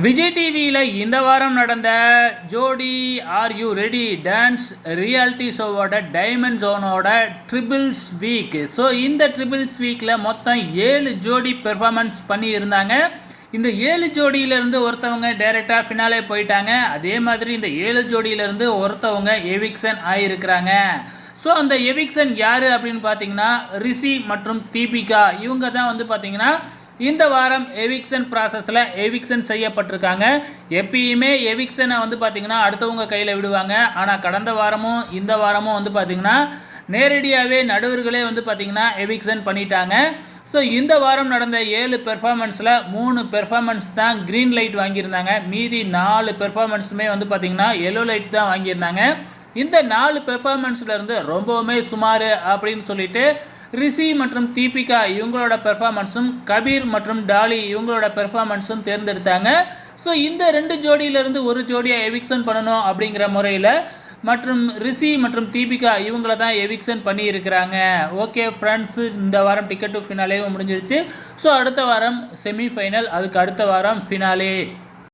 விஜய் டிவியில் இந்த வாரம் நடந்த Jodi are you ready dance reality ஷோவோட டைமண்ட் ஜோனோட ட்ரிபிள்ஸ் வீக். ஸோ இந்த ட்ரிபிள்ஸ் வீக்கில் மொத்தம் 7 ஜோடி பெர்ஃபார்மன்ஸ் பண்ணியிருந்தாங்க. இந்த 7 ஜோடியிலேருந்து ஒருத்தவங்க டைரெக்டாக ஃபினாலே போயிட்டாங்க. அதே மாதிரி இந்த 7 ஜோடியிலேருந்து ஒருத்தவங்க எவிக்ஷன் ஆகியிருக்கிறாங்க. ஸோ அந்த எவிக்ஷன் யார் அப்படின்னு பார்த்தீங்கன்னா ரிஷி மற்றும் தீபிகா. இவங்க தான் வந்து பார்த்தீங்கன்னா இந்த வாரம் எவிக்ஷன் ப்ராசஸில் எவிக்ஷன் செய்யப்பட்டிருக்காங்க. எப்பயுமே எவிக்ஷனை வந்து பார்த்திங்கன்னா அடுத்தவங்க கையில் விடுவாங்க. ஆனால் கடந்த வாரமும் இந்த வாரமும் வந்து பார்த்திங்கன்னா நேரடியாகவே நடுவர்களே வந்து பார்த்திங்கன்னா எவிக்ஷன் பண்ணிட்டாங்க. ஸோ இந்த வாரம் நடந்த 7 பெர்ஃபார்மன்ஸில் 3 பெர்ஃபார்மன்ஸ் தான் க்ரீன் லைட் வாங்கியிருந்தாங்க. மீதி 4 பெர்ஃபார்மன்ஸுமே வந்து பார்த்திங்கன்னா எல்லோ லைட் தான் வாங்கியிருந்தாங்க. இந்த 4 பெர்ஃபார்மன்ஸ்லேருந்து ரொம்பவுமே சுமார் அப்படின்னு சொல்லிட்டு ரிஷி மற்றும் தீபிகா இவங்களோட பெர்ஃபார்மன்ஸும் கபீர் மற்றும் டாலி இவங்களோட பெர்ஃபார்மன்ஸும் தேர்ந்தெடுத்தாங்க. ஸோ இந்த 2 ஜோடியிலேருந்து ஒரு ஜோடியாக எவிக்ஷன் பண்ணணும் அப்படிங்கிற முறையில் மற்றும் ரிஷி மற்றும் தீபிகா இவங்கள தான் எவிக்ஷன் பண்ணியிருக்கிறாங்க. ஓகே ஃப்ரெண்ட்ஸு, இந்த வாரம் டிக்கெட் டு ஃபினாலே முடிஞ்சிருச்சு. ஸோ அடுத்த வாரம் செமிஃபைனல், அதுக்கு அடுத்த வாரம் ஃபினாலே.